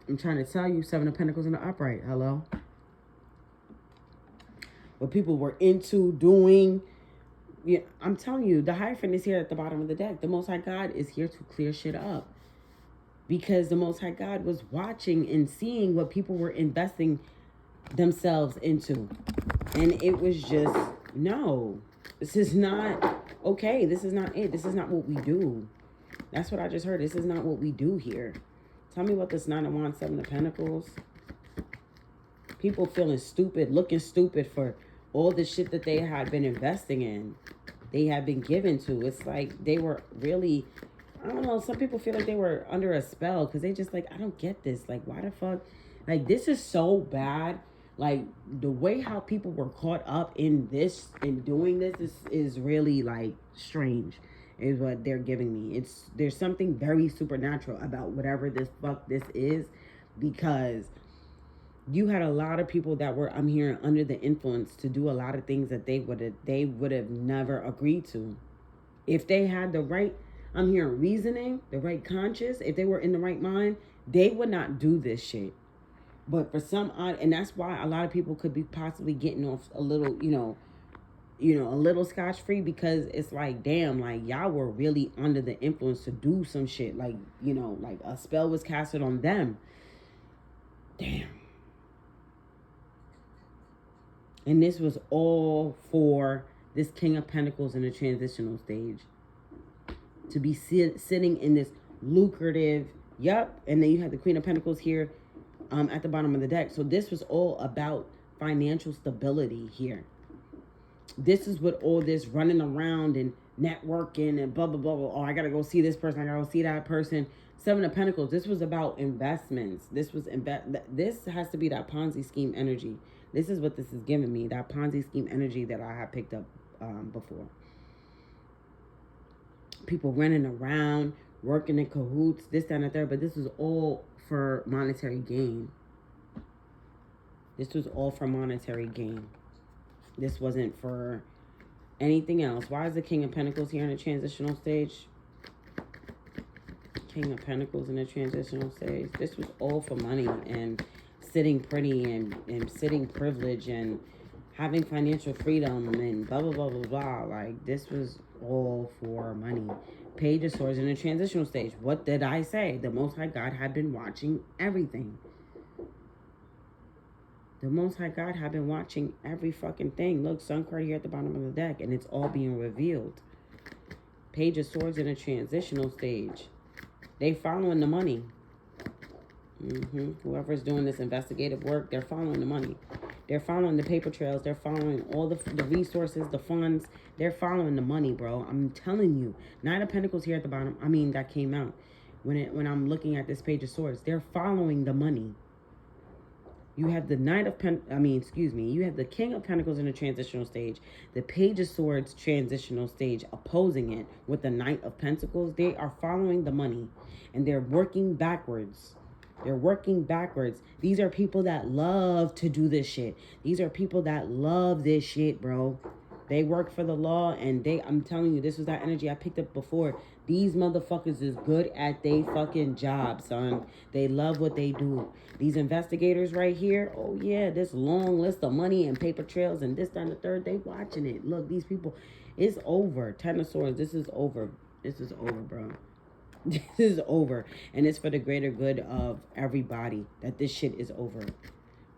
A: I'm trying to tell you, Seven of Pentacles in the upright. Hello? What people were into doing. Yeah, I'm telling you, the Hierophant is here at the bottom of the deck. The Most High God is here to clear shit up. Because the Most High God was watching and seeing what people were investing themselves into. And it was just, no, this is not okay. This is not it. This is not what we do. That's what I just heard. This is not what we do here. Tell me what this Nine of Wands, Seven of Pentacles. People feeling stupid, looking stupid for all the shit that they had been investing in. They had been given to. It's like they were really, I don't know, some people feel like they were under a spell because they just like, I don't get this. Like, why the fuck? Like, this is so bad. Like, the way how people were caught up in this and doing this is really, like, strange, is what they're giving me. There's something very supernatural about whatever this fuck this is, because you had a lot of people that were, I'm hearing, under the influence to do a lot of things that they would have never agreed to. If they had the right, I'm hearing, reasoning, the right conscience, if they were in the right mind, they would not do this shit. But for some odd, and that's why a lot of people could be possibly getting off a little, a little scotch-free, because it's like, damn, like, y'all were really under the influence to do some shit. Like, like a spell was casted on them. Damn. And this was all for this King of Pentacles in a transitional stage. To be sitting in this lucrative, and then you have the Queen of Pentacles here at the bottom of the deck. So this was all about financial stability here. This is what all this running around and networking and blah, blah, blah, blah. Oh, I got to go see this person. I got to go see that person. Seven of Pentacles. This was about investments. This has to be that Ponzi scheme energy. This is what this is giving me. That Ponzi scheme energy that I had picked up before. People running around, working in cahoots, this, that, and the third. But this was all for monetary gain. This was all for monetary gain. This wasn't for anything else. Why is the King of Pentacles here in a transitional stage? King of Pentacles in a transitional stage. This was all for money and sitting pretty and sitting privilege and having financial freedom and blah, blah, blah, blah, blah. Like, this was all for money. Page of Swords in a transitional stage. What did I say? The Most High God had been watching everything. The Most High God had been watching every fucking thing. Look, Sun card here at the bottom of the deck, and it's all being revealed. Page of Swords in a transitional stage. They following the money. Whoever's doing this investigative work, they're following the money. They're following the paper trails. They're following all the resources, the funds. They're following the money, bro. I'm telling you. Nine of Pentacles here at the bottom. I mean, that came out when I'm looking at this Page of Swords. They're following the money. You have the you have the King of Pentacles in a transitional stage. The Page of Swords transitional stage opposing it with the Knight of Pentacles. They are following the money. And they're working backwards. They're working backwards. These are people that love to do this shit. These are people that love this shit, bro. They work for the law, and I'm telling you, this was that energy I picked up before. These motherfuckers is good at they fucking job, son. They love what they do. These investigators right here, oh yeah, this long list of money and paper trails and this, that, and the third, they watching it. Look, these people, it's over. Ten of Swords, this is over. This is over, bro. This is over, and it's for the greater good of everybody that this shit is over.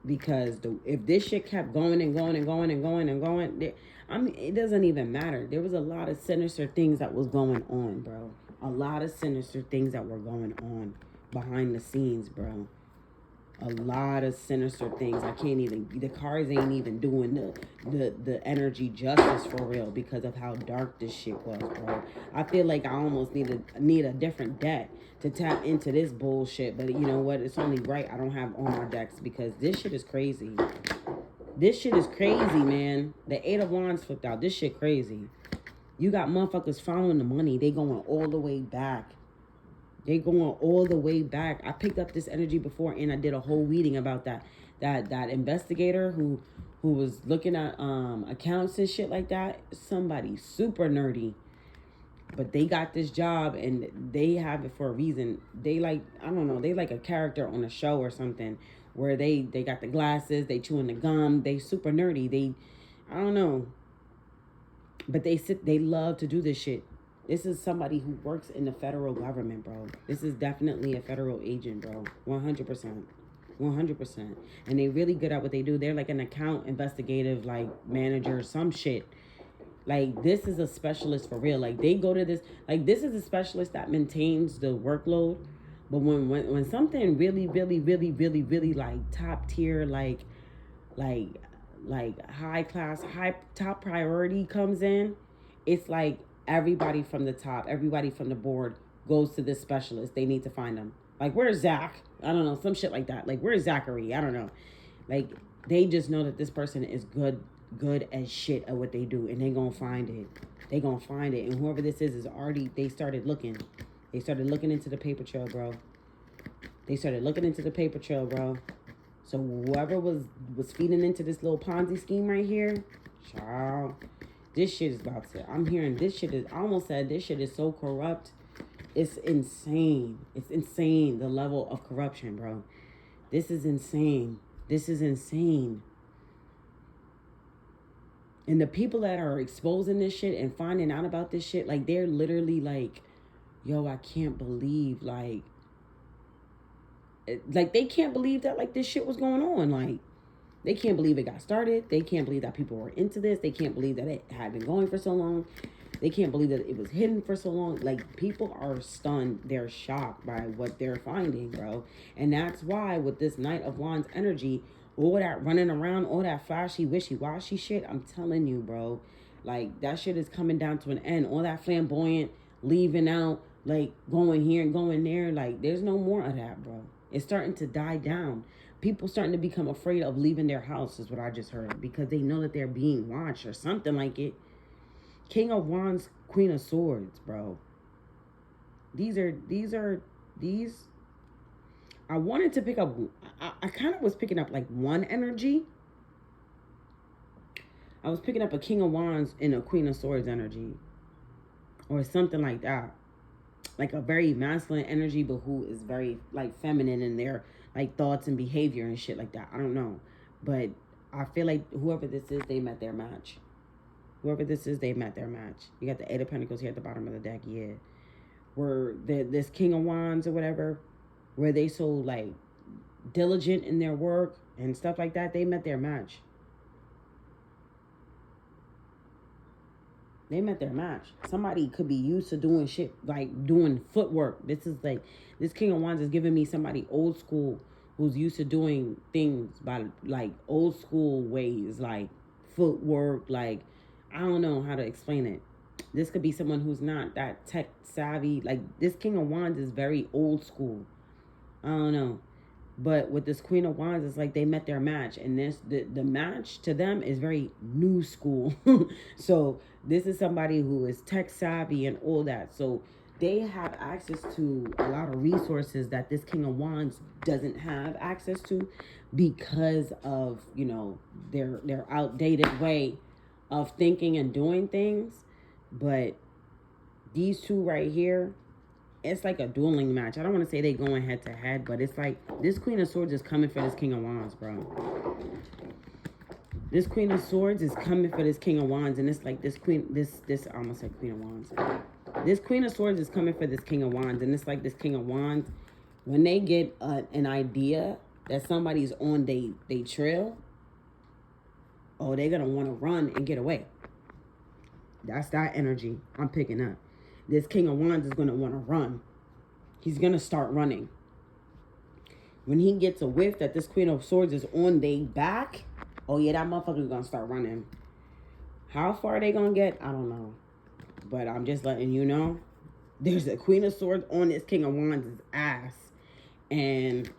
A: Because if this shit kept going and going and going and going and going, I mean, it doesn't even matter. There was a lot of sinister things that was going on, bro. A lot of sinister things that were going on behind the scenes, bro. a lot of sinister things. I can't even, the cards ain't even doing the energy justice for real because of how dark this shit was, bro. I feel like I almost need a different deck to tap into this bullshit, but you know what? It's only right I don't have all my decks because this shit is crazy. This shit is crazy, man. The Eight of Wands flipped out. This shit crazy. You got motherfuckers following the money. They going all the way back. They going all the way back. I picked up this energy before and I did a whole reading about that investigator who was looking at accounts and shit like that. Somebody super nerdy. But they got this job and they have it for a reason. They like, I don't know, they like a character on a show or something where they got the glasses, they chewing the gum, they super nerdy. They, I don't know. But they love to do this shit. This is somebody who works in the federal government, bro. This is definitely a federal agent, bro. 100%. 100%. And they really good at what they do. They're like an account investigative, like, manager, some shit. Like, this is a specialist for real. Like, they go to this, like, this is a specialist that maintains the workload. But when something really, like, top tier, like high class, top priority comes in, it's like everybody from the top, everybody from the board goes to this specialist. They need to find them. Like, where's Zach? I don't know, some shit like that. Like, where's Zachary? I don't know. Like, they just know that this person is good as shit at what they do, and they gonna find it. They gonna find it, and whoever this is already, they started looking. They started looking into the paper trail, bro. They started looking into the paper trail, bro. So whoever was feeding into this little Ponzi scheme right here, child, this shit is about to, I'm hearing this shit is, I almost said this shit is so corrupt. It's insane. It's insane, the level of corruption, bro. This is insane. This is insane. And the people that are exposing this shit and finding out about this shit, like, they're literally like, yo, I can't believe, like, they can't believe that, like, this shit was going on. Like, they can't believe it got started. They can't believe that people were into this. They can't believe that it had been going for so long. They can't believe that it was hidden for so long. Like, people are stunned. They're shocked by what they're finding, bro. And that's why with this Knight of Wands energy, all that running around, all that flashy, wishy-washy shit, I'm telling you, bro, like, that shit is coming down to an end. All that flamboyant, leaving out, like, going here and going there, like, there's no more of that, bro. It's starting to die down. People starting to become afraid of leaving their house is what I just heard, because they know that they're being watched or something like it. King of Wands, Queen of Swords, bro. These, I wanted to pick up, I kind of was picking up like one energy. I was picking up a King of Wands and a Queen of Swords energy. Or something like that. Like a very masculine energy, but who is very like feminine in their like thoughts and behavior and shit like that. I don't know. But I feel like whoever this is, they met their match. Whoever this is, they met their match. You got the Eight of Pentacles here at the bottom of the deck, yeah. Where this King of Wands or whatever, where they so like diligent in their work and stuff like that, they met their match. They met their match. Somebody could be used to doing shit, like doing footwork. This is like, this King of Wands is giving me somebody old school who's used to doing things by like old school ways, like footwork, like, I don't know how to explain it. This could be someone who's not that tech savvy. Like, this King of Wands is very old school. I don't know. But with this Queen of Wands, it's like they met their match. And the match to them is very new school. So this is somebody who is tech savvy and all that. So they have access to a lot of resources that this King of Wands doesn't have access to because of, you know, their outdated way of thinking and doing things. But these two right here, it's like a dueling match. I don't want to say they going head to head, but it's like this Queen of Swords is coming for this King of Wands, bro. This Queen of Swords is coming for this King of Wands, and it's like this I almost said Queen of Wands. This Queen of Swords is coming for this King of Wands, and it's like this King of Wands, when they get an idea that somebody's on they trail, oh, they're going to want to run and get away. That's that energy I'm picking up. This King of Wands is going to want to run. He's going to start running. when he gets a whiff that this Queen of Swords is on their back, oh yeah, that motherfucker is gonna start running. How far they gonna get, I don't know. But I'm just letting you know, there's a Queen of Swords on this King of Wands' ass. And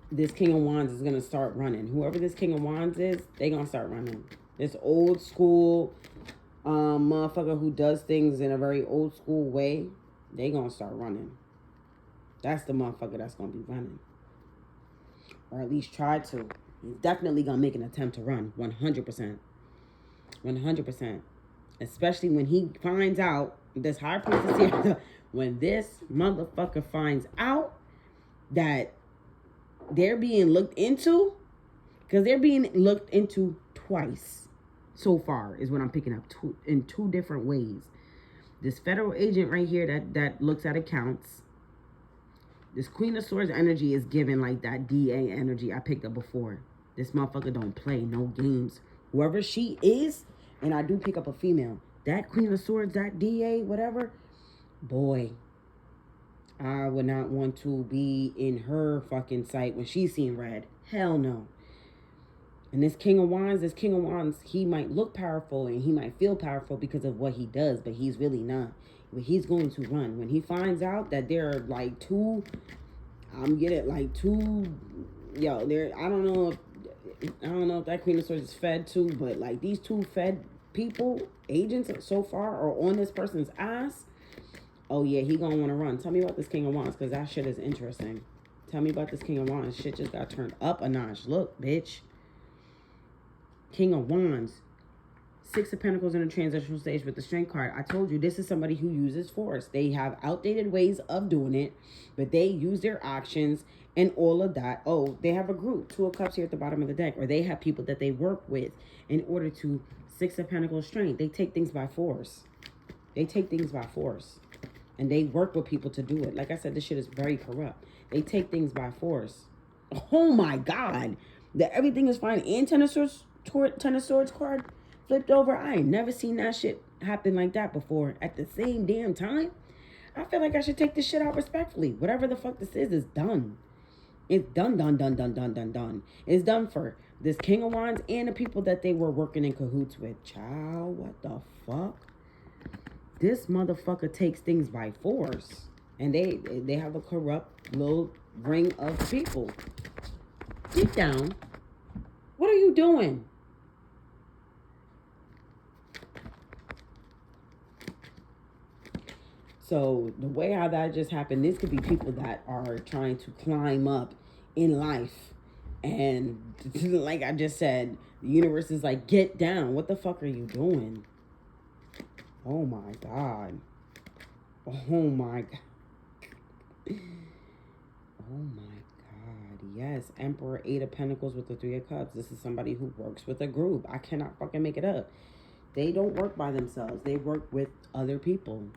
A: this King of Wands is gonna start running. Whoever this King of Wands is, they gonna start running. This old school motherfucker who does things in a very old school way, they gonna start running. That's the motherfucker that's gonna be running. Or at least try to. He's definitely gonna make an attempt to run. 100%. 100%. Especially when he finds out, this high priestess here, when this motherfucker finds out that they're being looked into, because they're being looked into twice so far, is what I'm picking up, in two different ways. This federal agent right here that looks at accounts. This Queen of Swords energy is given like that DA energy I picked up before. This motherfucker don't play no games. Whoever she is, and I do pick up a female, that Queen of Swords, that DA, whatever, boy, I would not want to be in her fucking sight when she's seeing red. Hell no. And this King of Wands, he might look powerful and he might feel powerful because of what he does, but he's really not. But he's going to run. When he finds out that there are like two, I don't know if that Queen of Swords is fed too, but like these two fed people, agents so far, are on this person's ass. Oh yeah, he gonna want to run. Tell me about this King of Wands, because that shit is interesting. Tell me about this King of Wands. Shit just got turned up a notch. Look, bitch. King of Wands. Six of Pentacles in a transitional stage with the Strength card. I told you, this is somebody who uses force. They have outdated ways of doing it, but they use their actions and all of that. Oh, they have a group. Two of Cups here at the bottom of the deck. Or they have people that they work with in order to Six of Pentacles Strength. They take things by force. They take things by force. And they work with people to do it. Like I said, this shit is very corrupt. They take things by force. Oh my God. That everything is fine. And Ten of Swords card flipped over. I ain't never seen that shit happen like that before at the same damn time. I feel like I should take this shit out respectfully. Whatever the fuck this is done. It's done. It's done for this King of Wands and the people that they were working in cahoots with. Child, what the fuck? This motherfucker takes things by force. And they have a corrupt little ring of people. Get down. What are you doing? So the way how that just happened, this could be people that are trying to climb up in life. And like I just said, the universe is like, get down. What the fuck are you doing? Oh my God. Oh my God. Oh my God. Yes. Emperor, Eight of Pentacles with the Three of Cups. This is somebody who works with a group. I cannot fucking make it up. They don't work by themselves. They work with other people.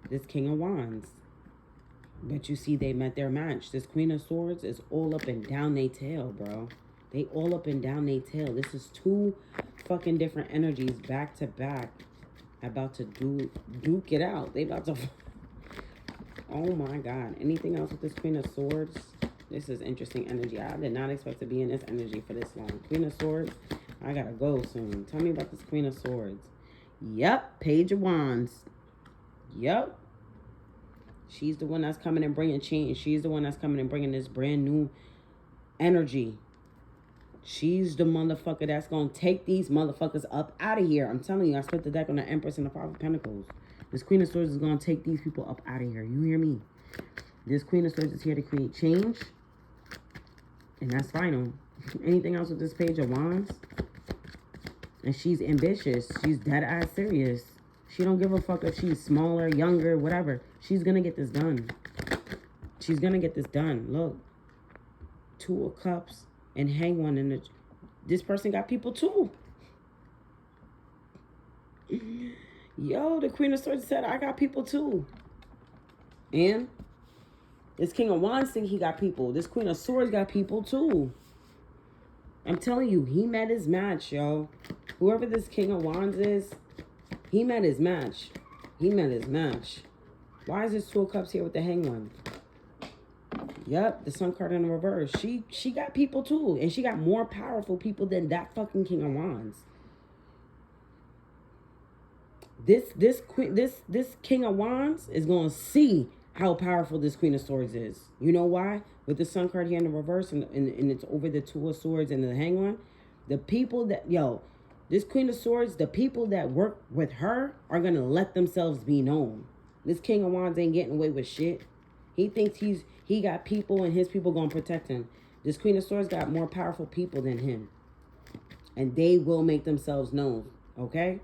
A: This King of Wands. But you see, they met their match. This Queen of Swords is all up and down they tail, bro. They all up and down they tail. This is two fucking different energies back to back. About to duke it out. They about to... Oh my God. Anything else with this Queen of Swords? This is interesting energy. I did not expect to be in this energy for this long. Queen of Swords. I gotta go soon. Tell me about this Queen of Swords. Yep. Page of Wands. Yep. She's the one that's coming and bringing change. She's the one that's coming and bringing this brand new energy. She's the motherfucker that's going to take these motherfuckers up out of here. I'm telling you, I split the deck on the Empress and the Five of Pentacles. This Queen of Swords is going to take these people up out of here. You hear me? This Queen of Swords is here to create change. And that's final. Anything else with this Page of Wands? And she's ambitious. She's dead ass serious. She don't give a fuck if she's smaller, younger, whatever. She's going to get this done. She's going to get this done. Look. Two of Cups. And hang one in the... This person got people too. Yo, the Queen of Swords said, I got people too. And this King of Wands think he got people. This Queen of Swords got people too. I'm telling you, he met his match, yo. Whoever this King of Wands is, he met his match. He met his match. Why is this Two of Cups here with the hang one? Yep, the Sun card in the reverse. She got people too, and she got more powerful people than that fucking King of Wands. This King of Wands is gonna see how powerful this Queen of Swords is. You know why? With the Sun card here in the reverse, and it's over the Two of Swords and the Hangman. The people that this Queen of Swords, the people that work with her are gonna let themselves be known. This King of Wands ain't getting away with shit. He thinks he got people and his people gonna protect him. This Queen of Swords got more powerful people than him. And they will make themselves known. Okay?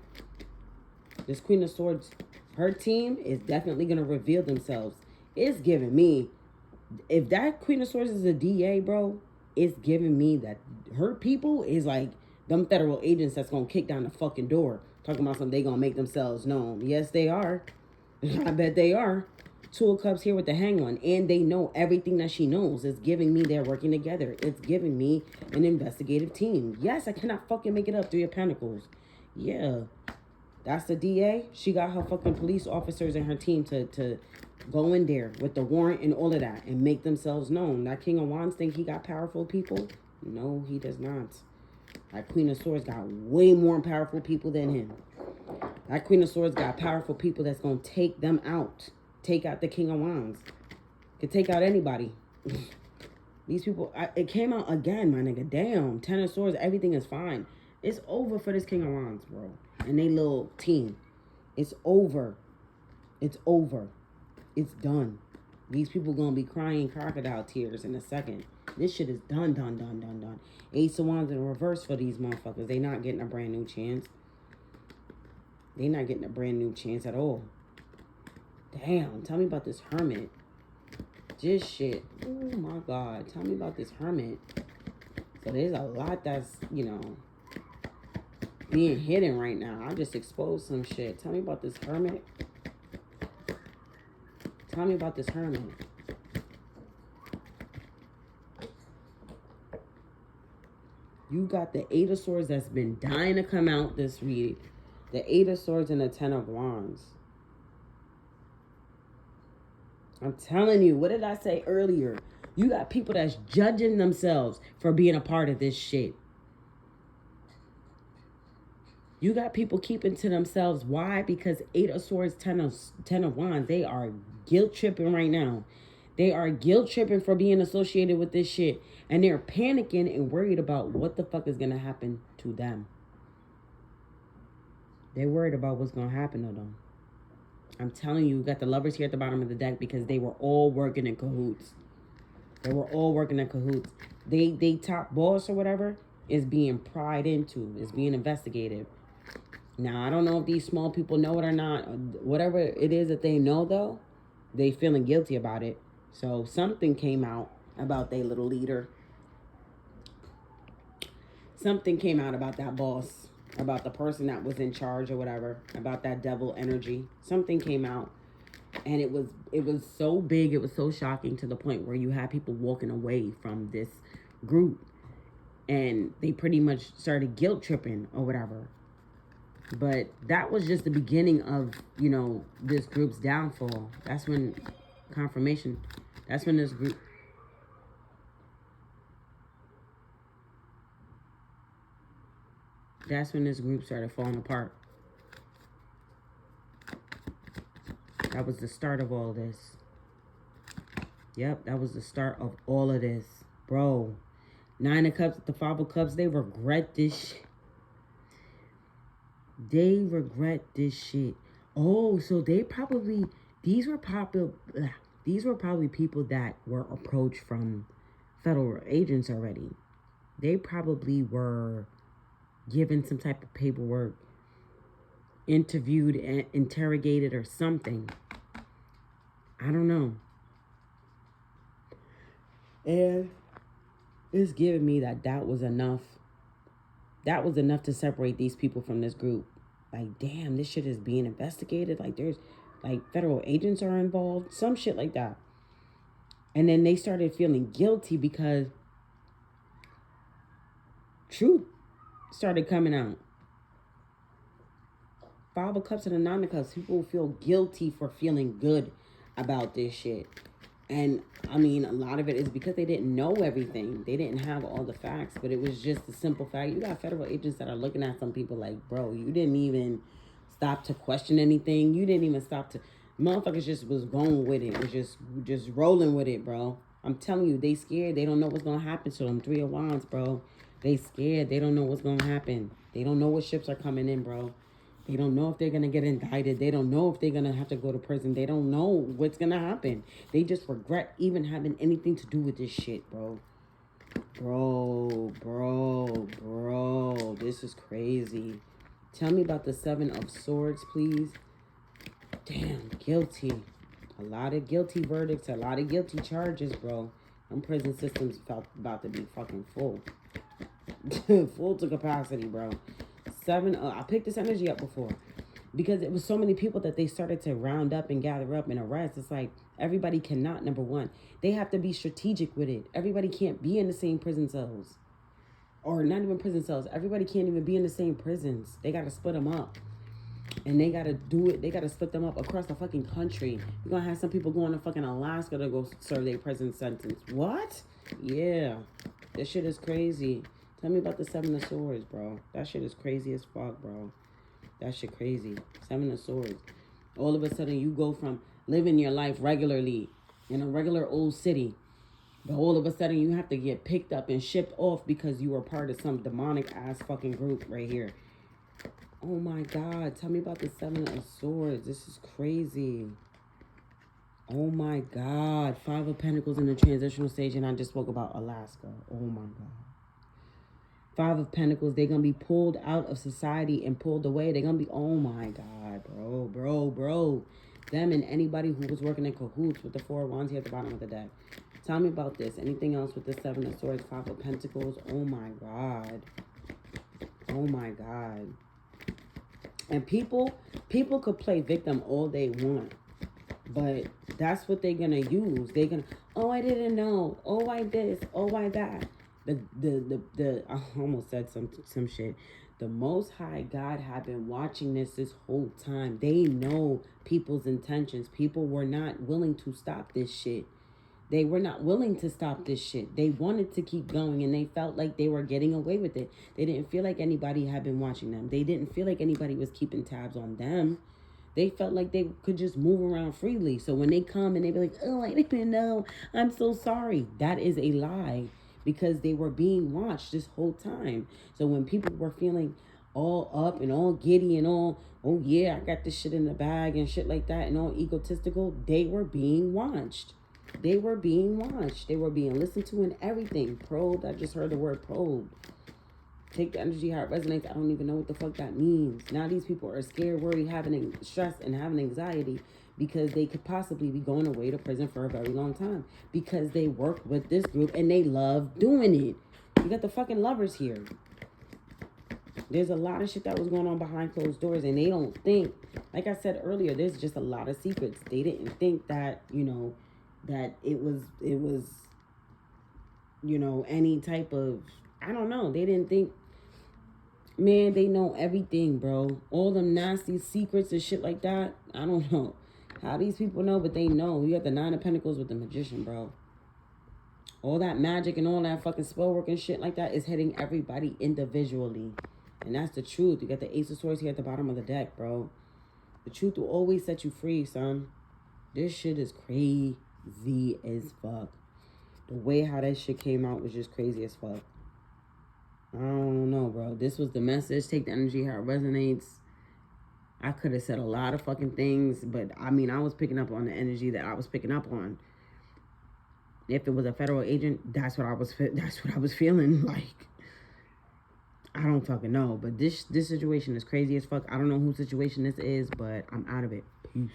A: This Queen of Swords, her team is definitely gonna reveal themselves. It's giving me, if that Queen of Swords is a DA, bro, it's giving me that her people is like them federal agents that's gonna kick down the fucking door. Talking about something they gonna make themselves known. Yes, they are. I bet they are. Two of Cups here with the Hangman, and they know everything that she knows. It's giving me they're working together. It's giving me an investigative team. Yes, I cannot fucking make it up. Three of Pentacles. Yeah. That's the DA. She got her fucking police officers and her team to go in there with the warrant and all of that and make themselves known. That King of Wands think he got powerful people? No, he does not. That Queen of Swords got way more powerful people than him. That Queen of Swords got powerful people that's going to take them out. Take out the King of Wands. Could take out anybody. These people, it came out again, my nigga. Damn. Ten of Swords, everything is fine. It's over for this King of Wands, bro. And they little team. It's over. It's over. It's done. These people gonna be crying crocodile tears in a second. This shit is done, done, done, done, done. Ace of Wands in reverse for these motherfuckers. They not getting a brand new chance. They not getting a brand new chance at all. Damn, tell me about this Hermit. This shit. Oh my God. Tell me about this Hermit. So there's a lot that's, being hidden right now. I just exposed some shit. Tell me about this Hermit. Tell me about this Hermit. You got the Eight of Swords that's been dying to come out this week. The Eight of Swords and the Ten of Wands. I'm telling you, what did I say earlier? You got people that's judging themselves for being a part of this shit. You got people keeping to themselves. Why? Because Eight of Swords, Ten of Wands, they are guilt tripping right now. They are guilt tripping for being associated with this shit. And they're panicking and worried about what the fuck is going to happen to them. They're worried about what's going to happen to them. I'm telling you, you got the Lovers here at the bottom of the deck because they were all working in cahoots. They were all working in cahoots. They top boss or whatever is being pried into, is being investigated. Now, I don't know if these small people know it or not. Whatever it is that they know, though, they feeling guilty about it. So something came out about their little leader. Something came out about that boss, about the person that was in charge or whatever, about that devil energy. Something came out, and it was so big, it was so shocking to the point where you had people walking away from this group, and they pretty much started guilt tripping or whatever. But that was just the beginning of, this group's downfall. That's when confirmation, that's when this group, started falling apart. That was the start of all this. Yep, that was the start of all of this. Bro, Nine of Cups, the Five of Cups, they regret this shit. They regret this shit. Oh, so these were probably people that were approached from federal agents already. They probably were given some type of paperwork, interviewed and interrogated or something. I don't know. And it's giving me that was enough. That was enough to separate these people from this group. Like, damn, this shit is being investigated. Like, there's, federal agents are involved. Some shit like that. And then they started feeling guilty because truth started coming out. Five of Cups and the Nine of Cups. People feel guilty for feeling good about this shit. And I mean, a lot of it is because they didn't know everything. They didn't have all the facts, but it was just the simple fact. You got federal agents that are looking at some people like, bro, you didn't even stop to question anything. You didn't even stop to, motherfuckers just was going with it. Was just rolling with it, bro. I'm telling you, they scared. They don't know what's gonna happen to them. 3 of Wands, bro. They scared. They don't know what's gonna happen. They don't know what ships are coming in, bro. They don't know if they're going to get indicted. They don't know if they're going to have to go to prison. They don't know what's going to happen. They just regret even having anything to do with this shit, bro. Bro. This is crazy. Tell me about the 7 of Swords, please. Damn, guilty. A lot of guilty verdicts, a lot of guilty charges, bro. Them prison systems about to be fucking full. Full to capacity, bro. 7, I picked this energy up before because it was so many people that they started to round up and gather up and arrest. It's like everybody cannot, number one, they have to be strategic with it. Everybody can't be in the same prison cells, or not even prison cells. Everybody can't even be in the same prisons. They got to split them up, and they got to do it. They got to split them up across the fucking country. You're going to have some people going to fucking Alaska to go serve their prison sentence. What? Yeah, this shit is crazy. Tell me about the 7 of Swords, bro. That shit is crazy as fuck, bro. That shit crazy. 7 of Swords. All of a sudden, you go from living your life regularly in a regular old city, but all of a sudden, you have to get picked up and shipped off because you were part of some demonic-ass fucking group right here. Oh, my God. Tell me about the 7 of Swords. This is crazy. Oh, my God. 5 of Pentacles in the transitional stage, and I just spoke about Alaska. Oh, my God. 5 of Pentacles, they're going to be pulled out of society and pulled away. They're going to be, oh my God, bro. Them and anybody who was working in cahoots with the 4 of Wands here at the bottom of the deck. Tell me about this. Anything else with the 7 of Swords, 5 of Pentacles? Oh my God. Oh my God. And people could play victim all they want. But that's what they're going to use. They're going to, oh, I didn't know. Oh, why this? Oh, why that? I almost said some shit. The Most High God had been watching this whole time. They know people's intentions. People were not willing to stop this shit. They were not willing to stop this shit. They wanted to keep going, and they felt like they were getting away with it. They didn't feel like anybody had been watching them. They didn't feel like anybody was keeping tabs on them. They felt like they could just move around freely. So when they come and they be like, oh, I didn't know. I'm so sorry. That is a lie. Because they were being watched this whole time. So when people were feeling all up and all giddy and all, oh yeah, I got this shit in the bag and shit like that and all egotistical, they were being watched. They were being watched. They were being listened to and everything. Probed. I just heard the word probe. Take the energy how it resonates. I don't even know what the fuck that means. Now these people are scared, worried, having stress and having anxiety because they could possibly be going away to prison for a very long time because they work with this group and they love doing it. You got the fucking lovers here. There's a lot of shit that was going on behind closed doors, and they don't think, like I said earlier, there's just a lot of secrets. They didn't think that, that it was, any type of, I don't know. They didn't think, man, they know everything, bro. All them nasty secrets and shit like that. I don't know how these people know, but they know. You got the 9 of Pentacles with the Magician, bro. All that magic and all that fucking spell work and shit like that is hitting everybody individually. And that's the truth. You got the Ace of Swords here at the bottom of the deck, bro. The truth will always set you free, son. This shit is crazy as fuck. The way how that shit came out was just crazy as fuck. I don't know, bro. This was the message. Take the energy how it resonates. I could have said a lot of fucking things, but I mean, I was picking up on the energy that I was picking up on. If it was a federal agent, that's what I was feeling like. I don't fucking know, but this situation is crazy as fuck. I don't know whose situation this is, but I'm out of it. Peace.